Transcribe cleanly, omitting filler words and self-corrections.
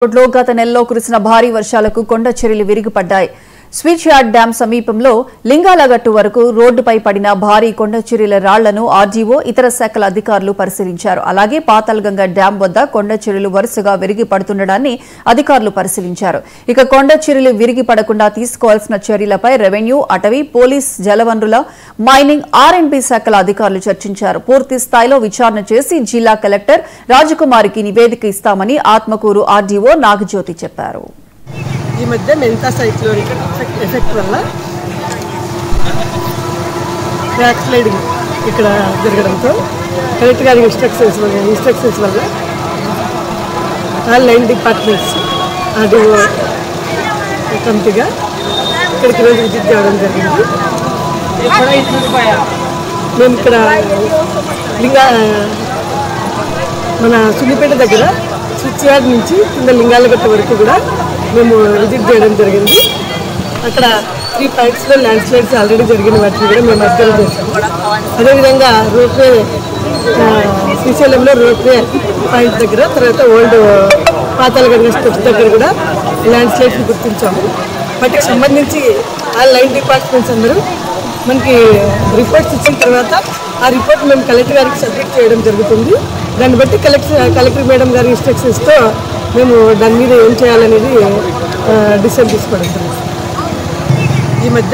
రోడ్లో గత నెలలో కురిసిన భారీ వర్షాలకు కొండ చర్యలు విరిగిపడ్డాయి. స్విచ్ యార్డ్ డ్యాం సమీపంలో లింగాలగట్టు వరకు రోడ్డుపై పడిన భారీ కొండ చర్యల రాళ్లను ఆర్డీఓ ఇతర శాఖల అధికారులు పరిశీలించారు. అలాగే పాతాళగంగ డ్యాం వద్ద కొండ చర్యలు వరుసగా విరిగి పడుతుండడాన్ని అధికారులు పరిశీలించారు. ఇక కొండ చర్యలు విరిగి పడకుండా తీసుకోవాల్సిన చర్యలపై రెవెన్యూ, అటవీ, పోలీస్, జలవనరుల, మైనింగ్, ఆర్ఎండ్బీ శాఖల అధికారులు చర్చించారు. పూర్తి స్థాయిలో విచారణ చేసి జిల్లా కలెక్టర్ రాజకుమారికి నివేదిక ఇస్తామని ఆత్మకూరు ఆర్డీఓ నాగజ్యోతి చెప్పారు. ఈ మధ్య మెంతా సైక్లోనిక్ ఎఫెక్ట్ వల్ల ట్రాక్ స్లైడింగ్ ఇక్కడ జరగడంతో కలెక్టర్ గారి ఇన్స్ట్రక్షన్స్ వల్ల ఆల్ లైన్ డిపార్ట్మెంట్స్ ఆర్డీఓ కమిటీగా ఇక్కడికి రోజు విజిట్ చేయడం జరిగింది. మేము ఇక్కడ మన సున్నిపేట దగ్గర స్విచ్ యార్డ్ నుంచి కింద లింగాలగట్ట వరకు కూడా మేము విజిట్ చేయడం జరిగింది. అక్కడ 3 పాయింట్స్లో ల్యాండ్ స్లైడ్స్ ఆల్రెడీ జరిగిన వాటిని కూడా మేము అబ్జర్వ్ చేస్తాము. అదేవిధంగా రోప్వే శ్రీశైలంలో రోప్వే పాయింట్ దగ్గర, తర్వాత ఓల్డ్ పాతాళగంగ స్టెప్స్ దగ్గర కూడా ల్యాండ్ స్లైడ్స్ని గుర్తించాము. వాటికి సంబంధించి ఆ లైన్ డిపార్ట్మెంట్స్ అందరూ మనకి రిపోర్ట్స్ ఇచ్చిన తర్వాత ఆ రిపోర్ట్ మేము కలెక్టర్ గారికి సబ్మిట్ చేయడం జరుగుతుంది. దాన్ని బట్టి కలెక్టర్ మేడం గారి ఇన్స్ట్రక్షన్స్తో మేము దాని మీద ఏం చేయాలనేది డిసిషన్ తీసుకోవడం జరుగుతుంది. ఈ మధ్య